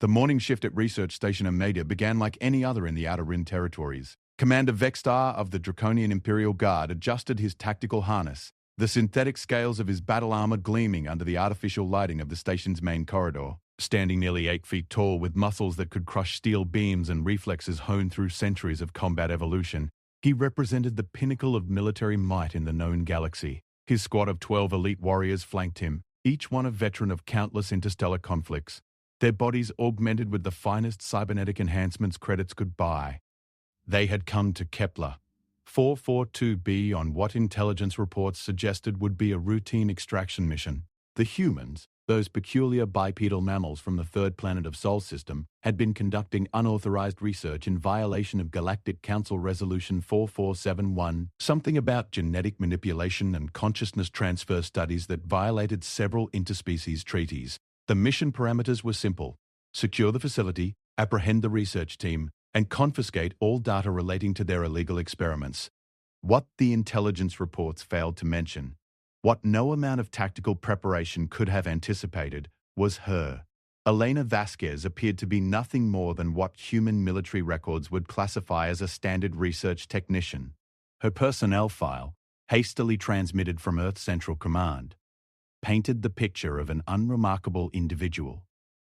The morning shift at Research Station Omega began like any other in the Outer Rim territories. Commander Vexstar of the Draconian Imperial Guard adjusted his tactical harness, the synthetic scales of his battle armor gleaming under the artificial lighting of the station's main corridor. Standing nearly 8 feet tall with muscles that could crush steel beams and reflexes honed through centuries of combat evolution, he represented the pinnacle of military might in the known galaxy. His squad of 12 elite warriors flanked him, each one a veteran of countless interstellar conflicts, their bodies augmented with the finest cybernetic enhancements credits could buy. They had come to Kepler 442b on what intelligence reports suggested would be a routine extraction mission. The humans, those peculiar bipedal mammals from the third planet of Sol system, had been conducting unauthorized research in violation of Galactic Council Resolution 4471, something about genetic manipulation and consciousness transfer studies that violated several interspecies treaties. The mission parameters were simple: secure the facility, apprehend the research team, and confiscate all data relating to their illegal experiments. What the intelligence reports failed to mention, what no amount of tactical preparation could have anticipated, was her. Elena Vasquez appeared to be nothing more than what human military records would classify as a standard research technician. Her personnel file, hastily transmitted from Earth Central Command, painted the picture of an unremarkable individual.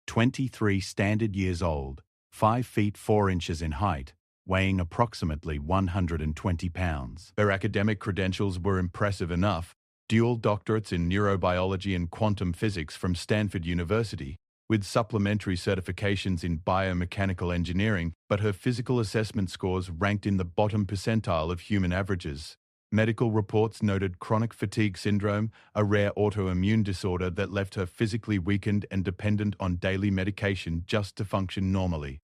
23 standard years old, 5 feet 4 inches in height, weighing approximately 120 pounds. Her academic credentials were impressive enough: dual doctorates in neurobiology and quantum physics from Stanford University, with supplementary certifications in biomechanical engineering, but her physical assessment scores ranked in the bottom percentile of human averages. Medical reports noted chronic fatigue syndrome, a rare autoimmune disorder that left her physically weakened and dependent on daily medication just to function normally.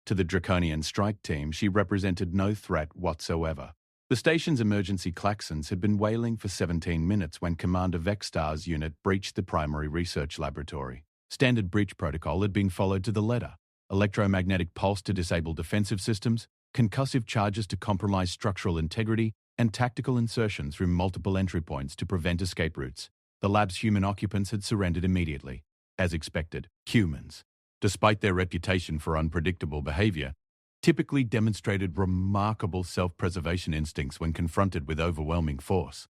To the Draconian strike team, she represented no threat whatsoever. The station's emergency klaxons had been wailing for 17 minutes when Commander Vexstar's unit breached the primary research laboratory. Standard breach protocol had been followed to the letter: electromagnetic pulse to disable defensive systems, concussive charges to compromise structural integrity, and tactical insertion through multiple entry points to prevent escape routes. The lab's human occupants had surrendered immediately. As expected, humans, despite their reputation for unpredictable behavior, typically demonstrated remarkable self-preservation instincts when confronted with overwhelming force.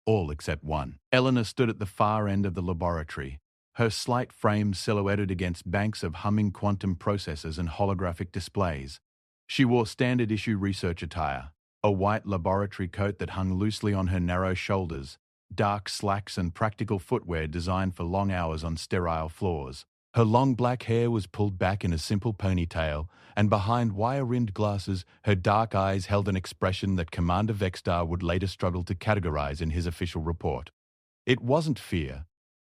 All except one. Eleanor stood at the far end of the laboratory, her slight frame silhouetted against banks of humming quantum processors and holographic displays. She wore standard-issue research attire, a white laboratory coat that hung loosely on her narrow shoulders, dark slacks and practical footwear designed for long hours on sterile floors. Her long black hair was pulled back in a simple ponytail, and behind wire-rimmed glasses, her dark eyes held an expression that Commander Vexstar would later struggle to categorize in his official report. It wasn't fear,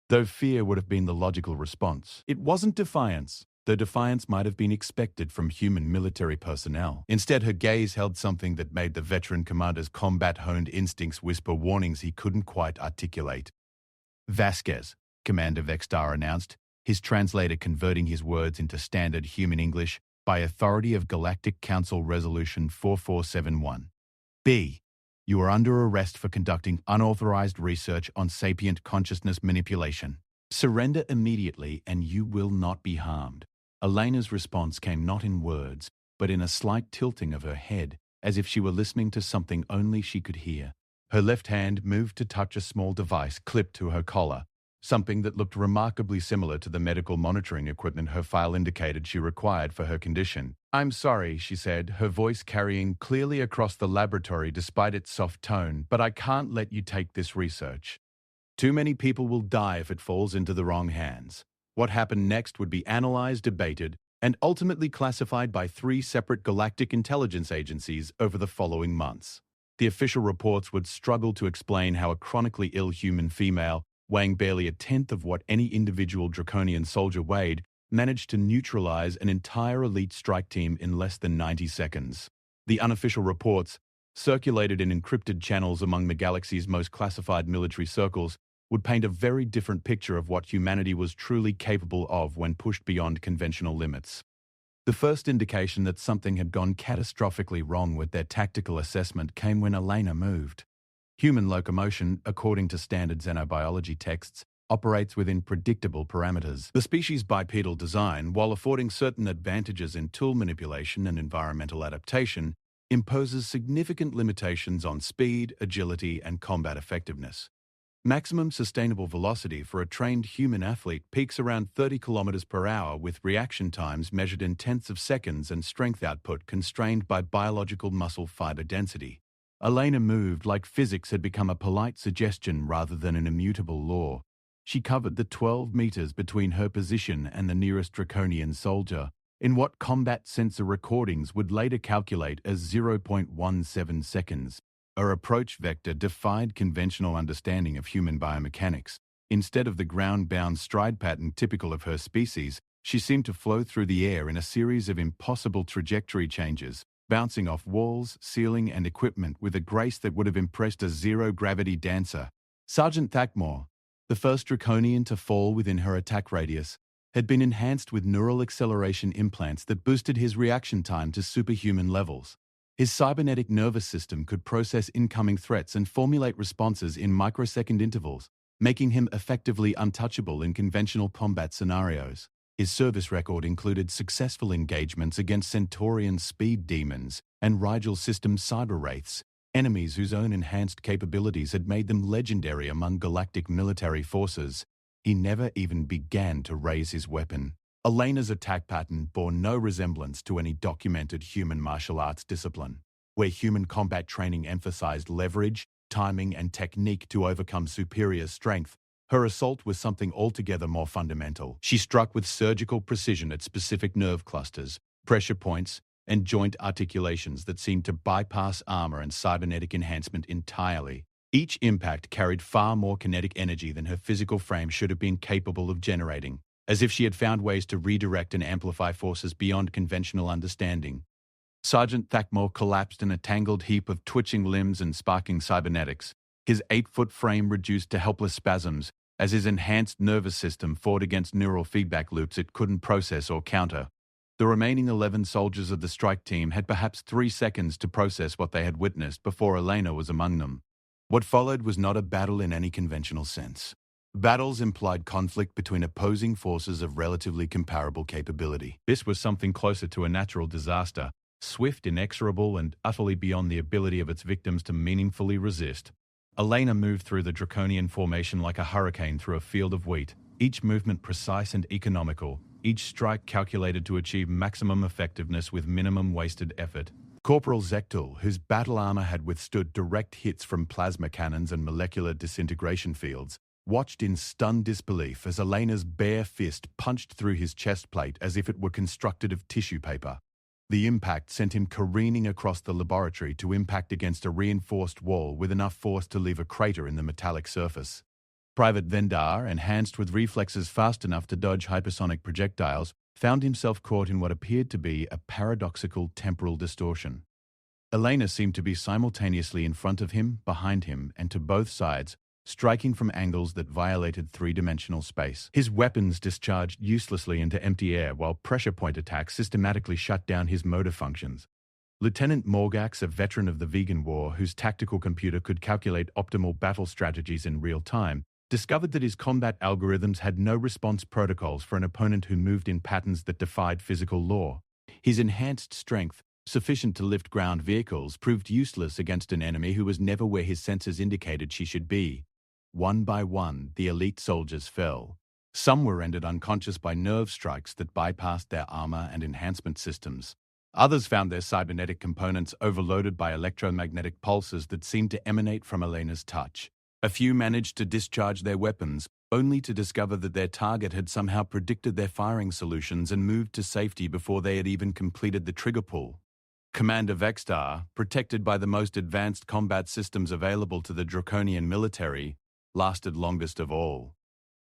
though fear would have been the logical response. It wasn't defiance, though defiance might have been expected from human military personnel. Instead, her gaze held something that made the veteran commander's combat-honed instincts whisper warnings he couldn't quite articulate. "Vasquez," Commander Vexstar announced, his translator converting his words into standard human English, "by authority of Galactic Council Resolution 4471. B. You are under arrest for conducting unauthorized research on sapient consciousness manipulation. Surrender immediately and you will not be harmed." Elena's response came not in words, but in a slight tilting of her head, as if she were listening to something only she could hear. Her left hand moved to touch a small device clipped to her collar, something that looked remarkably similar to the medical monitoring equipment her file indicated she required for her condition. "I'm sorry," she said, her voice carrying clearly across the laboratory despite its soft tone, "but I can't let you take this research. Too many people will die if it falls into the wrong hands." What happened next would be analyzed, debated, and ultimately classified by 3 separate galactic intelligence agencies over the following months. The official reports would struggle to explain how a chronically ill human female, weighing barely a tenth of what any individual Draconian soldier weighed, managed to neutralize an entire elite strike team in less than 90 seconds. The unofficial reports, circulated in encrypted channels among the galaxy's most classified military circles, would paint a very different picture of what humanity was truly capable of when pushed beyond conventional limits. The first indication that something had gone catastrophically wrong with their tactical assessment came when Elena moved. Human locomotion, according to standard xenobiology texts, operates within predictable parameters. The species' bipedal design, while affording certain advantages in tool manipulation and environmental adaptation, imposes significant limitations on speed, agility, and combat effectiveness. Maximum sustainable velocity for a trained human athlete peaks around 30 kilometers per hour, with reaction times measured in tenths of seconds and strength output constrained by biological muscle fiber density. Elena moved like physics had become a polite suggestion rather than an immutable law. She covered the 12 meters between her position and the nearest draconian soldier, in what combat sensor recordings would later calculate as 0.17 seconds. Her approach vector defied conventional understanding of human biomechanics. Instead of the ground-bound stride pattern typical of her species, she seemed to flow through the air in a series of impossible trajectory changes, bouncing off walls, ceiling, and equipment with a grace that would have impressed a zero-gravity dancer. Sergeant Thakmore, the first draconian to fall within her attack radius, had been enhanced with neural acceleration implants that boosted his reaction time to superhuman levels. His cybernetic nervous system could process incoming threats and formulate responses in microsecond intervals, making him effectively untouchable in conventional combat scenarios. His service record included successful engagements against Centaurian speed demons and Rigel system cyber wraiths, enemies whose own enhanced capabilities had made them legendary among galactic military forces. He never even began to raise his weapon. Elena's attack pattern bore no resemblance to any documented human martial arts discipline, where human combat training emphasized leverage, timing, and technique to overcome superior strength. Her assault was something altogether more fundamental. She struck with surgical precision at specific nerve clusters, pressure points, and joint articulations that seemed to bypass armor and cybernetic enhancement entirely. Each impact carried far more kinetic energy than her physical frame should have been capable of generating, as if she had found ways to redirect and amplify forces beyond conventional understanding. Sergeant Thakmore collapsed in a tangled heap of twitching limbs and sparking cybernetics, his 8-foot frame reduced to helpless spasms as his enhanced nervous system fought against neural feedback loops it couldn't process or counter. The remaining 11 soldiers of the strike team had perhaps 3 seconds to process what they had witnessed before Elena was among them. What followed was not a battle in any conventional sense. Battles implied conflict between opposing forces of relatively comparable capability. This was something closer to a natural disaster, swift, inexorable, and utterly beyond the ability of its victims to meaningfully resist. Elena moved through the draconian formation like a hurricane through a field of wheat, each movement precise and economical, each strike calculated to achieve maximum effectiveness with minimum wasted effort. Corporal Zektul, whose battle armor had withstood direct hits from plasma cannons and molecular disintegration fields, watched in stunned disbelief as Elena's bare fist punched through his chest plate as if it were constructed of tissue paper. The impact sent him careening across the laboratory to impact against a reinforced wall with enough force to leave a crater in the metallic surface. Private Vendar, enhanced with reflexes fast enough to dodge hypersonic projectiles, found himself caught in what appeared to be a paradoxical temporal distortion. Elena seemed to be simultaneously in front of him, behind him, and to both sides, striking from angles that violated three-dimensional space. His weapons discharged uselessly into empty air while pressure point attacks systematically shut down his motor functions. Lieutenant Morgax, a veteran of the Vegan War whose tactical computer could calculate optimal battle strategies in real time, discovered that his combat algorithms had no response protocols for an opponent who moved in patterns that defied physical law. His enhanced strength, sufficient to lift ground vehicles, proved useless against an enemy who was never where his sensors indicated she should be. One by one, the elite soldiers fell. Some were rendered unconscious by nerve strikes that bypassed their armor and enhancement systems. Others found their cybernetic components overloaded by electromagnetic pulses that seemed to emanate from Elena's touch. A few managed to discharge their weapons, only to discover that their target had somehow predicted their firing solutions and moved to safety before they had even completed the trigger pull. Commander Vextar, protected by the most advanced combat systems available to the Draconian military, lasted longest of all.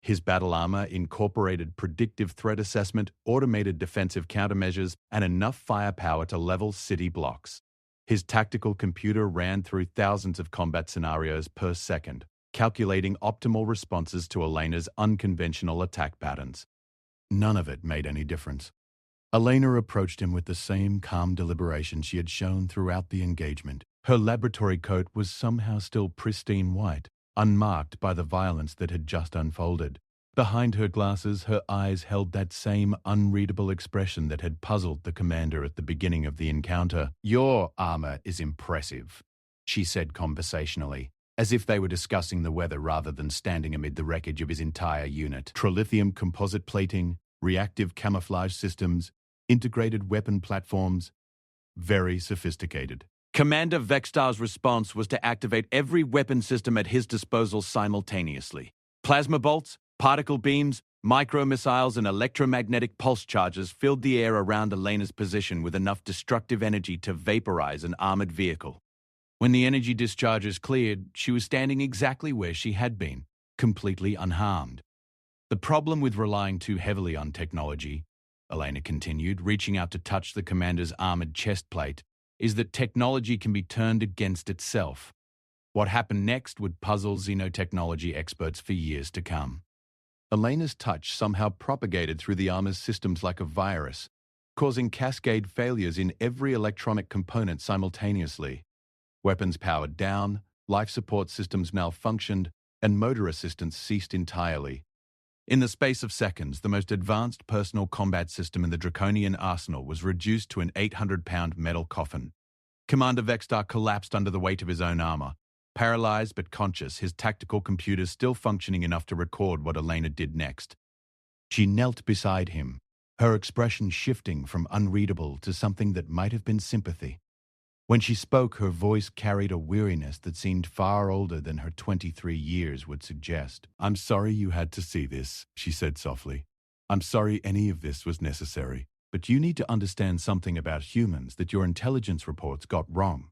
His battle armor incorporated predictive threat assessment, automated defensive countermeasures, and enough firepower to level city blocks. His tactical computer ran through thousands of combat scenarios per second, calculating optimal responses to Elena's unconventional attack patterns. None of it made any difference. Elena approached him with the same calm deliberation she had shown throughout the engagement. Her laboratory coat was somehow still pristine white, unmarked by the violence that had just unfolded. Behind her glasses, her eyes held that same unreadable expression that had puzzled the commander at the beginning of the encounter. "Your armor is impressive," she said conversationally, as if they were discussing the weather rather than standing amid the wreckage of his entire unit. Trilithium composite plating, reactive camouflage systems, integrated weapon platforms. Very sophisticated. Commander Vextar's response was to activate every weapon system at his disposal simultaneously. Plasma bolts, particle beams, micro-missiles and electromagnetic pulse charges filled the air around Elena's position with enough destructive energy to vaporize an armored vehicle. When the energy discharges cleared, she was standing exactly where she had been, completely unharmed. The problem with relying too heavily on technology, Elena continued, reaching out to touch the commander's armored chest plate, is that technology can be turned against itself. What happened next would puzzle xenotechnology experts for years to come. Elena's touch somehow propagated through the armor's systems like a virus, causing cascade failures in every electronic component simultaneously. Weapons powered down, life support systems malfunctioned, and motor assistance ceased entirely. In the space of seconds, the most advanced personal combat system in the Draconian arsenal was reduced to an 800-pound metal coffin. Commander Vextar collapsed under the weight of his own armor. Paralyzed but conscious, his tactical computers still functioning enough to record what Elena did next. She knelt beside him, her expression shifting from unreadable to something that might have been sympathy. When she spoke, her voice carried a weariness that seemed far older than her 23 years would suggest. "I'm sorry you had to see this," she said softly. "I'm sorry any of this was necessary. But you need to understand something about humans that your intelligence reports got wrong."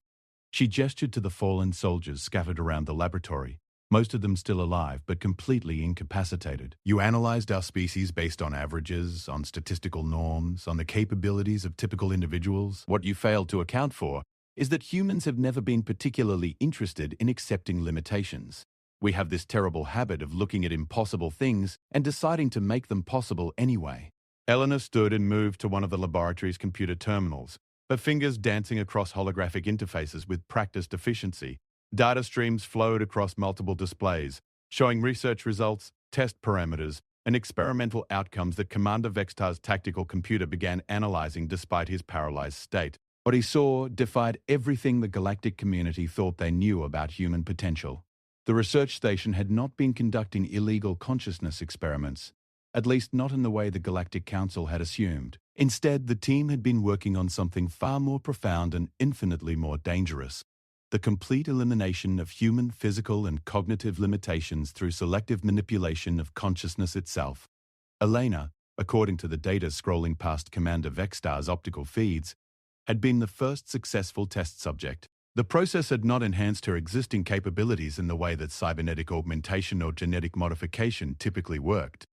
She gestured to the fallen soldiers scattered around the laboratory, most of them still alive but completely incapacitated. "You analyzed our species based on averages, on statistical norms, on the capabilities of typical individuals. What you failed to account for is that humans have never been particularly interested in accepting limitations. We have this terrible habit of looking at impossible things and deciding to make them possible anyway." Eleanor stood and moved to one of the laboratory's computer terminals, her fingers dancing across holographic interfaces with practiced efficiency. Data streams flowed across multiple displays, showing research results, test parameters, and experimental outcomes that Commander Vextar's tactical computer began analyzing despite his paralyzed state. What he saw defied everything the galactic community thought they knew about human potential. The research station had not been conducting illegal consciousness experiments, at least not in the way the Galactic Council had assumed. Instead, the team had been working on something far more profound and infinitely more dangerous: the complete elimination of human physical and cognitive limitations through selective manipulation of consciousness itself. Elena, according to the data scrolling past Commander Vextar's optical feeds, had been the first successful test subject. The process had not enhanced her existing capabilities in the way that cybernetic augmentation or genetic modification typically worked.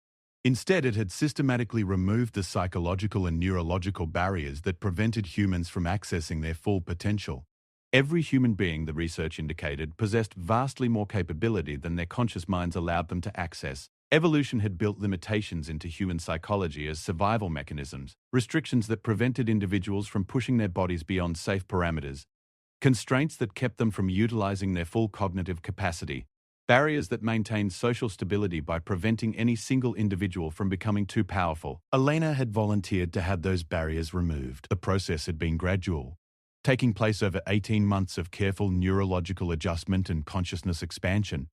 Instead, it had systematically removed the psychological and neurological barriers that prevented humans from accessing their full potential. Every human being, the research indicated, possessed vastly more capability than their conscious minds allowed them to access. Evolution had built limitations into human psychology as survival mechanisms, restrictions that prevented individuals from pushing their bodies beyond safe parameters, constraints that kept them from utilizing their full cognitive capacity, barriers that maintained social stability by preventing any single individual from becoming too powerful. Elena had volunteered to have those barriers removed. The process had been gradual, taking place over 18 months of careful neurological adjustment and consciousness expansion.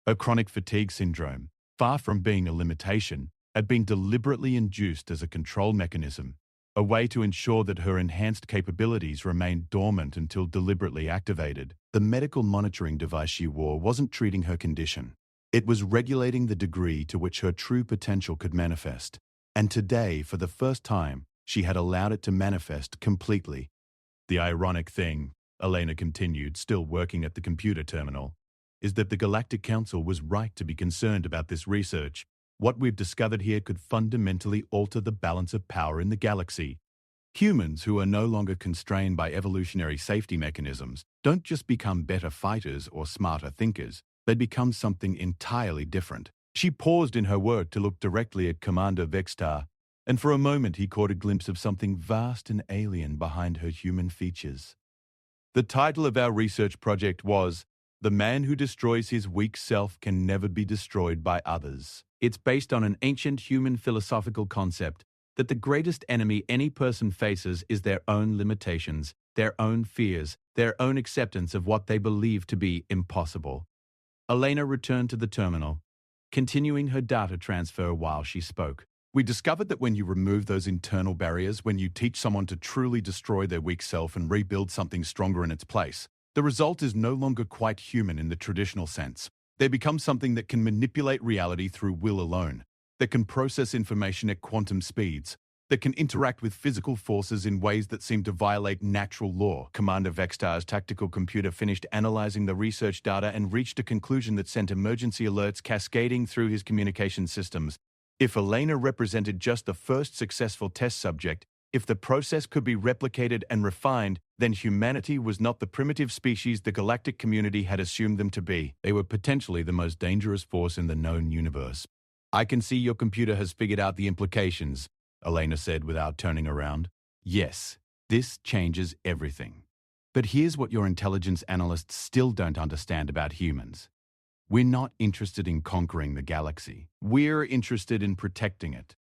Her chronic fatigue syndrome, far from being a limitation, had been deliberately induced as a control mechanism, a way to ensure that her enhanced capabilities remained dormant until deliberately activated. The medical monitoring device she wore wasn't treating her condition. It was regulating the degree to which her true potential could manifest. And today, for the first time, she had allowed it to manifest completely. "The ironic thing," Elena continued, still working at the computer terminal, "is that the Galactic Council was right to be concerned about this research. What we've discovered here could fundamentally alter the balance of power in the galaxy. Humans who are no longer constrained by evolutionary safety mechanisms don't just become better fighters or smarter thinkers, they become something entirely different." She paused in her work to look directly at Commander Vextar, and for a moment he caught a glimpse of something vast and alien behind her human features. "The title of our research project was The man who destroys his weak self can never be destroyed by others. It's based on an ancient human philosophical concept that the greatest enemy any person faces is their own limitations, their own fears, their own acceptance of what they believe to be impossible. Elena returned to the terminal, continuing her data transfer while she spoke. We discovered that when you remove those internal barriers, when you teach someone to truly destroy their weak self and rebuild something stronger in its place, the result is no longer quite human in the traditional sense. They become something that can manipulate reality through will alone, that can process information at quantum speeds, that can interact with physical forces in ways that seem to violate natural law. Commander Vextar's tactical computer finished analyzing the research data and reached a conclusion that sent emergency alerts cascading through his communication systems. If Elena represented just the first successful test subject, if the process could be replicated and refined, then humanity was not the primitive species the galactic community had assumed them to be. They were potentially the most dangerous force in the known universe. I can see your computer has figured out the implications, Elena said without turning around. Yes, this changes everything. But here's what your intelligence analysts still don't understand about humans. We're not interested in conquering the galaxy. We're interested in protecting it.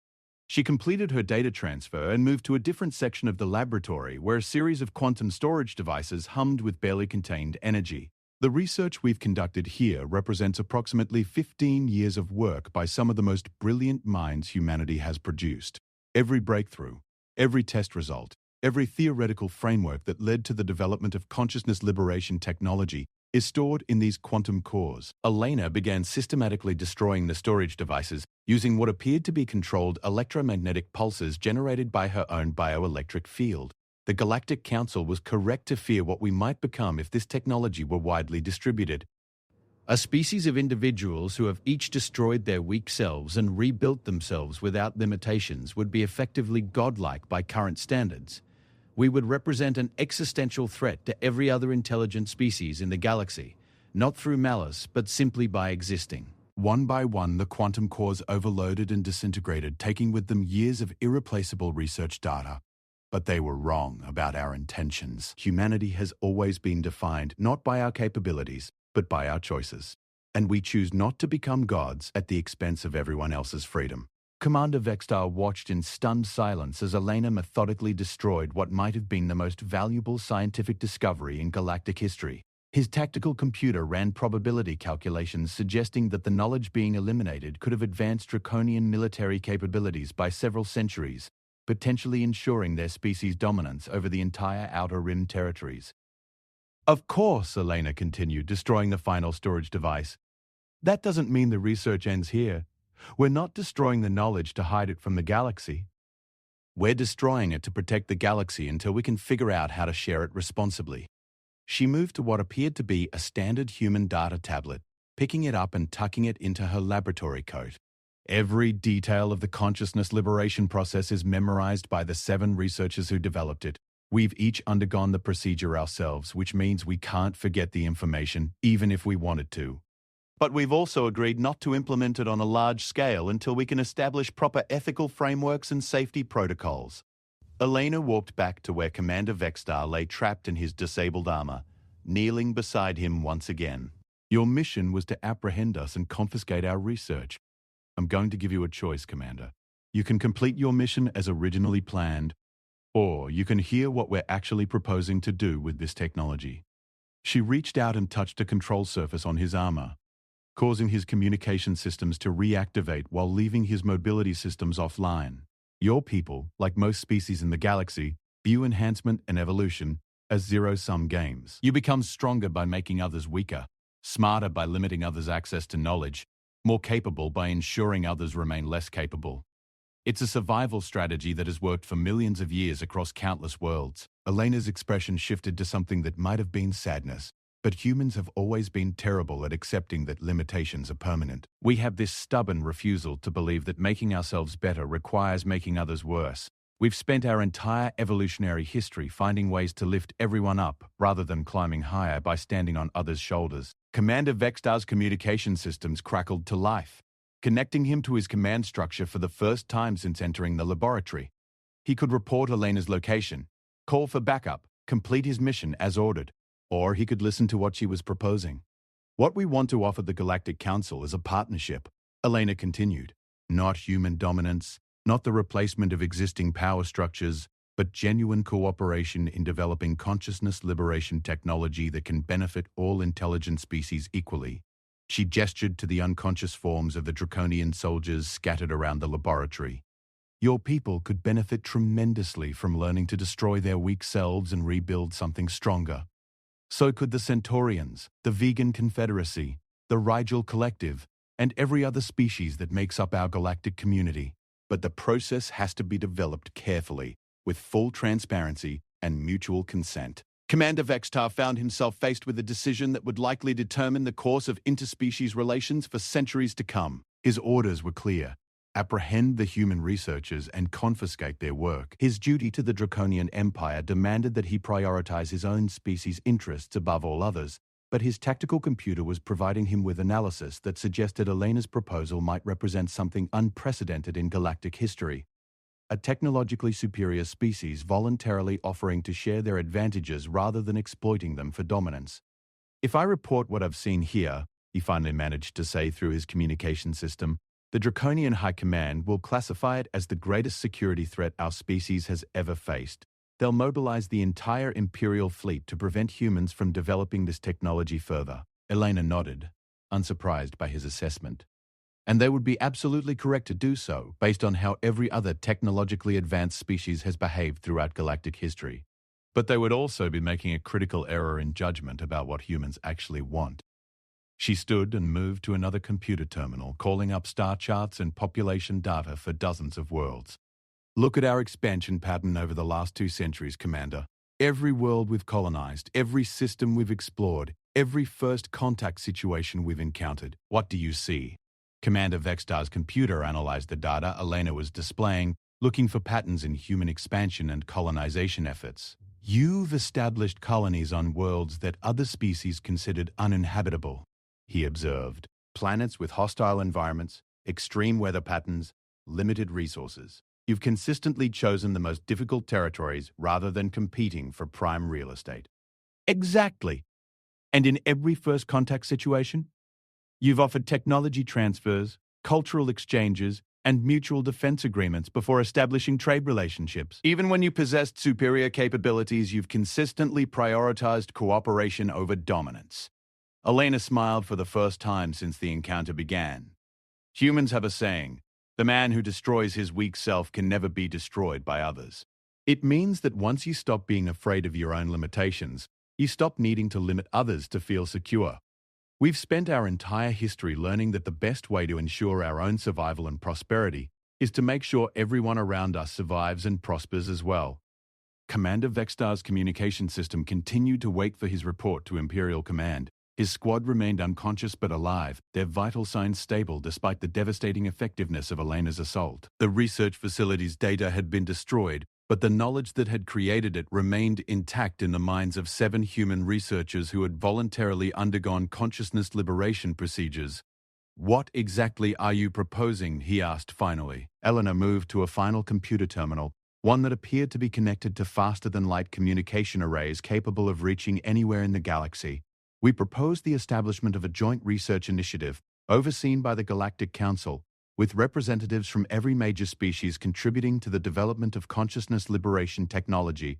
She completed her data transfer and moved to a different section of the laboratory where a series of quantum storage devices hummed with barely contained energy. The research we've conducted here represents approximately 15 years of work by some of the most brilliant minds humanity has produced. Every breakthrough, every test result, every theoretical framework that led to the development of consciousness liberation technology is stored in these quantum cores. Elena began systematically destroying the storage devices using what appeared to be controlled electromagnetic pulses generated by her own bioelectric field. The Galactic Council was correct to fear what we might become if this technology were widely distributed. A species of individuals who have each destroyed their weak selves and rebuilt themselves without limitations would be effectively godlike by current standards. We would represent an existential threat to every other intelligent species in the galaxy, not through malice, but simply by existing. One by one, the quantum cores overloaded and disintegrated, taking with them years of irreplaceable research data. But they were wrong about our intentions. Humanity has always been defined not by our capabilities, but by our choices. And we choose not to become gods at the expense of everyone else's freedom. Commander Vextar watched in stunned silence as Elena methodically destroyed what might have been the most valuable scientific discovery in galactic history. His tactical computer ran probability calculations suggesting that the knowledge being eliminated could have advanced draconian military capabilities by several centuries, potentially ensuring their species' dominance over the entire Outer Rim territories. Of course, Elena continued, destroying the final storage device. That doesn't mean the research ends here. We're not destroying the knowledge to hide it from the galaxy. We're destroying it to protect the galaxy until we can figure out how to share it responsibly. She moved to what appeared to be a standard human data tablet, picking it up and tucking it into her laboratory coat. Every detail of the consciousness liberation process is memorized by the 7 researchers who developed it. We've each undergone the procedure ourselves, which means we can't forget the information, even if we wanted to. But we've also agreed not to implement it on a large scale until we can establish proper ethical frameworks and safety protocols. Elena walked back to where Commander Vextar lay trapped in his disabled armor, kneeling beside him once again. Your mission was to apprehend us and confiscate our research. I'm going to give you a choice, Commander. You can complete your mission as originally planned, or you can hear what we're actually proposing to do with this technology. She reached out and touched a control surface on his armor, causing his communication systems to reactivate while leaving his mobility systems offline. Your people, like most species in the galaxy, view enhancement and evolution as zero-sum games. You become stronger by making others weaker, smarter by limiting others' access to knowledge, more capable by ensuring others remain less capable. It's a survival strategy that has worked for millions of years across countless worlds. Elena's expression shifted to something that might have been sadness. But humans have always been terrible at accepting that limitations are permanent. We have this stubborn refusal to believe that making ourselves better requires making others worse. We've spent our entire evolutionary history finding ways to lift everyone up rather than climbing higher by standing on others' shoulders. Commander Vextar's communication systems crackled to life, connecting him to his command structure for the first time since entering the laboratory. He could report Elena's location, call for backup, complete his mission as ordered, or he could listen to what she was proposing. What we want to offer the Galactic Council is a partnership, Elena continued. Not human dominance, not the replacement of existing power structures, but genuine cooperation in developing consciousness liberation technology that can benefit all intelligent species equally. She gestured to the unconscious forms of the draconian soldiers scattered around the laboratory. Your people could benefit tremendously from learning to destroy their weak selves and rebuild something stronger. So could the Centaurians, the Vegan Confederacy, the Rigel Collective, and every other species that makes up our galactic community. But the process has to be developed carefully, with full transparency and mutual consent. Commander Vextar found himself faced with a decision that would likely determine the course of interspecies relations for centuries to come. His orders were clear. Apprehend the human researchers and confiscate their work. His duty to the Draconian Empire demanded that he prioritize his own species' interests above all others, but his tactical computer was providing him with analysis that suggested Elena's proposal might represent something unprecedented in galactic history. A technologically superior species voluntarily offering to share their advantages rather than exploiting them for dominance. If I report what I've seen here, he finally managed to say through his communication system, the Draconian High Command will classify it as the greatest security threat our species has ever faced. They'll mobilize the entire Imperial fleet to prevent humans from developing this technology further. Elena nodded, unsurprised by his assessment. And they would be absolutely correct to do so, based on how every other technologically advanced species has behaved throughout galactic history. But they would also be making a critical error in judgment about what humans actually want. She stood and moved to another computer terminal, calling up star charts and population data for dozens of worlds. Look at our expansion pattern over the last 2 centuries, Commander. Every world we've colonized, every system we've explored, every first contact situation we've encountered. What do you see? Commander Vextar's computer analyzed the data Elena was displaying, looking for patterns in human expansion and colonization efforts. You've established colonies on worlds that other species considered uninhabitable, he observed. Planets with hostile environments, extreme weather patterns, limited resources. You've consistently chosen the most difficult territories rather than competing for prime real estate. Exactly. And in every first contact situation, you've offered technology transfers, cultural exchanges, and mutual defense agreements before establishing trade relationships. Even when you possessed superior capabilities, you've consistently prioritized cooperation over dominance. Elena smiled for the first time since the encounter began. Humans have a saying, the man who destroys his weak self can never be destroyed by others. It means that once you stop being afraid of your own limitations, you stop needing to limit others to feel secure. We've spent our entire history learning that the best way to ensure our own survival and prosperity is to make sure everyone around us survives and prospers as well. Commander Vextar's communication system continued to wait for his report to Imperial Command. His squad remained unconscious but alive, their vital signs stable despite the devastating effectiveness of Elena's assault. The research facility's data had been destroyed, but the knowledge that had created it remained intact in the minds of 7 human researchers who had voluntarily undergone consciousness liberation procedures. What exactly are you proposing? He asked finally. Elena moved to a final computer terminal, one that appeared to be connected to faster-than-light communication arrays capable of reaching anywhere in the galaxy. We proposed the establishment of a joint research initiative overseen by the Galactic Council, with representatives from every major species contributing to the development of consciousness liberation technology,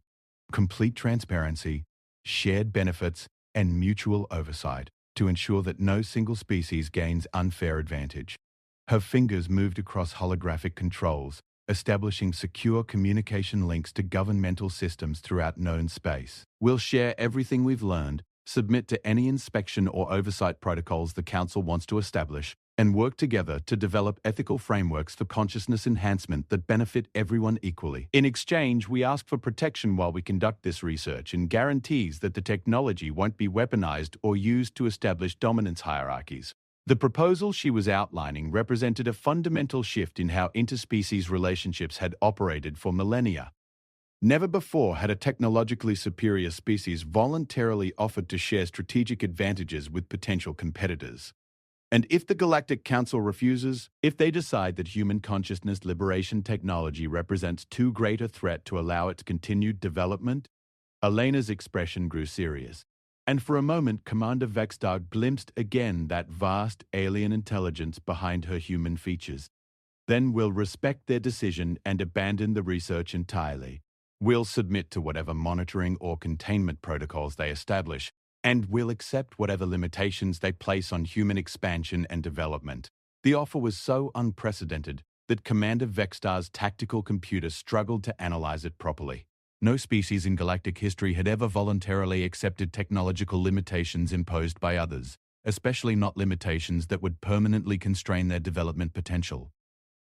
complete transparency, shared benefits, and mutual oversight to ensure that no single species gains unfair advantage. Her fingers moved across holographic controls, establishing secure communication links to governmental systems throughout known space. We'll share everything we've learned, submit to any inspection or oversight protocols the Council wants to establish, and work together to develop ethical frameworks for consciousness enhancement that benefit everyone equally. In exchange, we ask for protection while we conduct this research and guarantees that the technology won't be weaponized or used to establish dominance hierarchies. The proposal she was outlining represented a fundamental shift in how interspecies relationships had operated for millennia. Never before had a technologically superior species voluntarily offered to share strategic advantages with potential competitors. And if the Galactic Council refuses, if they decide that human consciousness liberation technology represents too great a threat to allow its continued development, Elena's expression grew serious. And for a moment, Commander Vexstar glimpsed again that vast alien intelligence behind her human features. Then we'll respect their decision and abandon the research entirely. We'll submit to whatever monitoring or containment protocols they establish, and we'll accept whatever limitations they place on human expansion and development. The offer was so unprecedented that Commander Vexstar's tactical computer struggled to analyze it properly. No species in galactic history had ever voluntarily accepted technological limitations imposed by others, especially not limitations that would permanently constrain their development potential.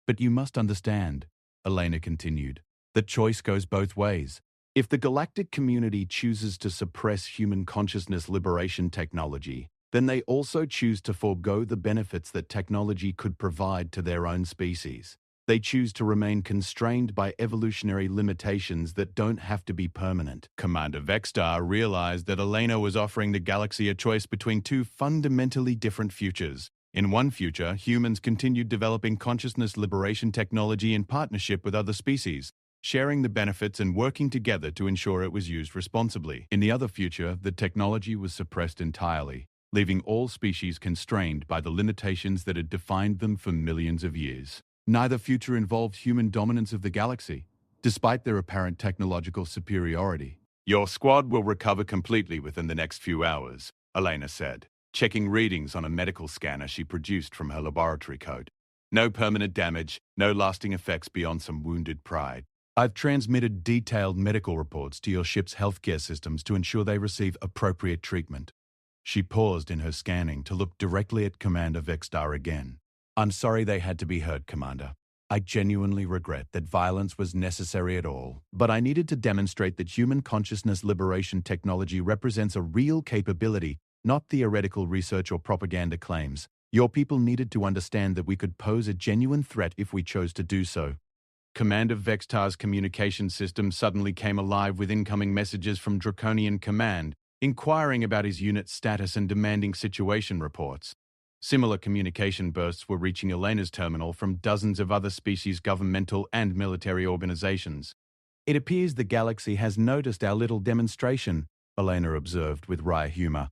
But you must understand, Elena continued, that choice goes both ways. If the galactic community chooses to suppress human consciousness liberation technology, then they also choose to forego the benefits that technology could provide to their own species. They choose to remain constrained by evolutionary limitations that don't have to be permanent. Commander Vexstar realized that Elena was offering the galaxy a choice between two fundamentally different futures. In one future, humans continued developing consciousness liberation technology in partnership with other species, sharing the benefits and working together to ensure it was used responsibly. In the other future, the technology was suppressed entirely, leaving all species constrained by the limitations that had defined them for millions of years. Neither future involved human dominance of the galaxy, despite their apparent technological superiority. Your squad will recover completely within the next few hours, Elena said, checking readings on a medical scanner she produced from her laboratory coat. No permanent damage, no lasting effects beyond some wounded pride. I've transmitted detailed medical reports to your ship's healthcare systems to ensure they receive appropriate treatment. She paused in her scanning to look directly at Commander Vexstar again. I'm sorry they had to be hurt, Commander. I genuinely regret that violence was necessary at all, but I needed to demonstrate that human consciousness liberation technology represents a real capability, not theoretical research or propaganda claims. Your people needed to understand that we could pose a genuine threat if we chose to do so. Commander Vexstar's communication system suddenly came alive with incoming messages from Draconian Command, inquiring about his unit's status and demanding situation reports. Similar communication bursts were reaching Elena's terminal from dozens of other species' governmental and military organizations. It appears the galaxy has noticed our little demonstration, Elena observed with wry humor.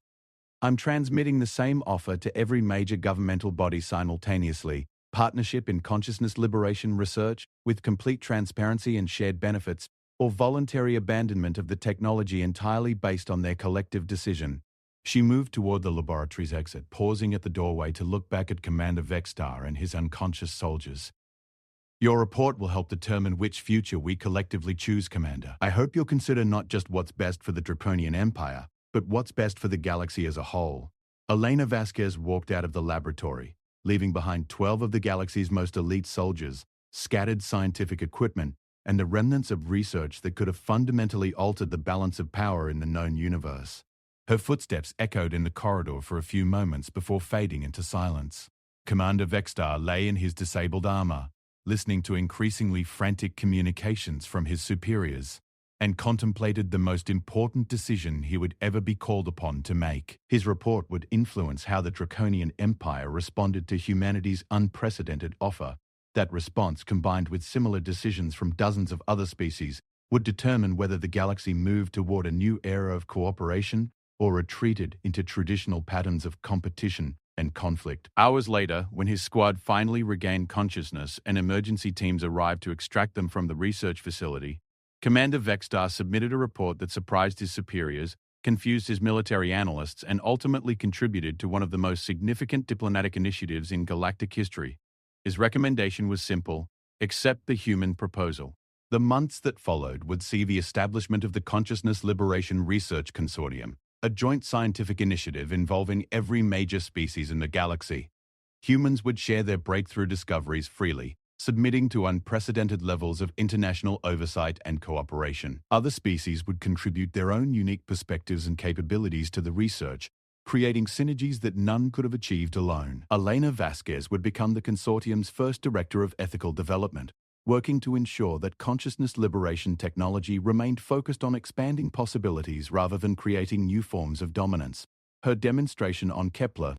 I'm transmitting the same offer to every major governmental body simultaneously. Partnership in consciousness liberation research, with complete transparency and shared benefits, or voluntary abandonment of the technology entirely based on their collective decision. She moved toward the laboratory's exit, pausing at the doorway to look back at Commander Vexstar and his unconscious soldiers. Your report will help determine which future we collectively choose, Commander. I hope you'll consider not just what's best for the Draconian Empire, but what's best for the galaxy as a whole. Elena Vasquez walked out of the laboratory, leaving behind 12 of the galaxy's most elite soldiers, scattered scientific equipment, and the remnants of research that could have fundamentally altered the balance of power in the known universe. Her footsteps echoed in the corridor for a few moments before fading into silence. Commander Vexstar lay in his disabled armor, listening to increasingly frantic communications from his superiors, and contemplated the most important decision he would ever be called upon to make. His report would influence how the Draconian Empire responded to humanity's unprecedented offer. That response, combined with similar decisions from dozens of other species, would determine whether the galaxy moved toward a new era of cooperation or retreated into traditional patterns of competition and conflict. Hours later, when his squad finally regained consciousness and emergency teams arrived to extract them from the research facility, Commander Vexstar submitted a report that surprised his superiors, confused his military analysts, and ultimately contributed to one of the most significant diplomatic initiatives in galactic history. His recommendation was simple: accept the human proposal. The months that followed would see the establishment of the Consciousness Liberation Research Consortium, a joint scientific initiative involving every major species in the galaxy. Humans would share their breakthrough discoveries freely, submitting to unprecedented levels of international oversight and cooperation. Other species would contribute their own unique perspectives and capabilities to the research, creating synergies that none could have achieved alone. Elena Vasquez would become the consortium's first director of ethical development, working to ensure that consciousness liberation technology remained focused on expanding possibilities rather than creating new forms of dominance. Her demonstration on Kepler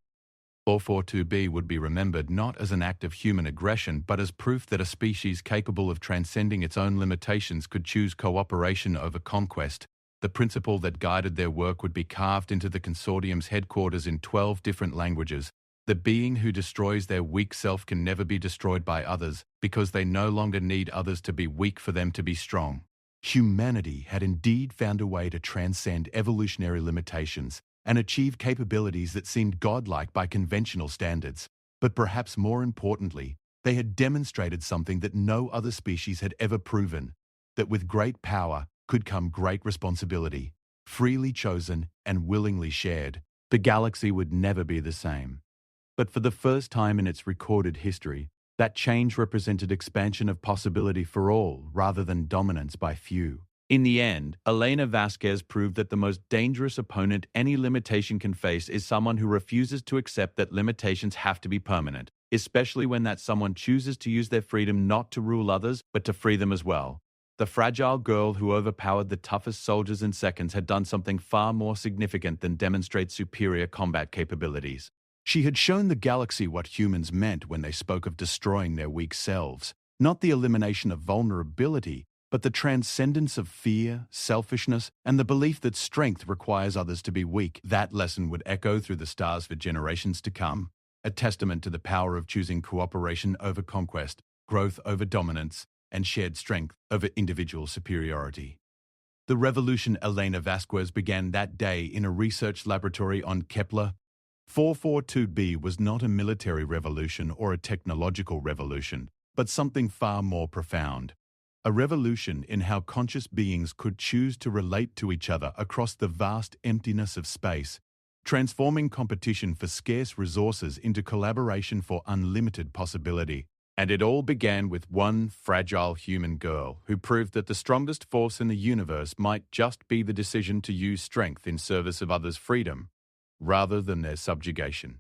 442b would be remembered not as an act of human aggression but as proof that a species capable of transcending its own limitations could choose cooperation over conquest. The principle that guided their work would be carved into the consortium's headquarters in 12 different languages. The being who destroys their weak self can never be destroyed by others because they no longer need others to be weak for them to be strong. Humanity had indeed found a way to transcend evolutionary limitations and achieve capabilities that seemed godlike by conventional standards. But perhaps more importantly, they had demonstrated something that no other species had ever proven, that with great power could come great responsibility, freely chosen and willingly shared. The galaxy would never be the same. But for the first time in its recorded history, that change represented expansion of possibility for all rather than dominance by few. In the end, Elena Vasquez proved that the most dangerous opponent any limitation can face is someone who refuses to accept that limitations have to be permanent, especially when that someone chooses to use their freedom not to rule others, but to free them as well. The fragile girl who overpowered the toughest soldiers in seconds had done something far more significant than demonstrate superior combat capabilities. She had shown the galaxy what humans meant when they spoke of destroying their weak selves, not the elimination of vulnerability, but the transcendence of fear, selfishness, and the belief that strength requires others to be weak. That lesson would echo through the stars for generations to come, a testament to the power of choosing cooperation over conquest, growth over dominance, and shared strength over individual superiority. The revolution Elena Vasquez began that day in a research laboratory on Kepler 442b was not a military revolution or a technological revolution, but something far more profound. A revolution in how conscious beings could choose to relate to each other across the vast emptiness of space, transforming competition for scarce resources into collaboration for unlimited possibility. And it all began with one fragile human girl who proved that the strongest force in the universe might just be the decision to use strength in service of others' freedom, rather than their subjugation.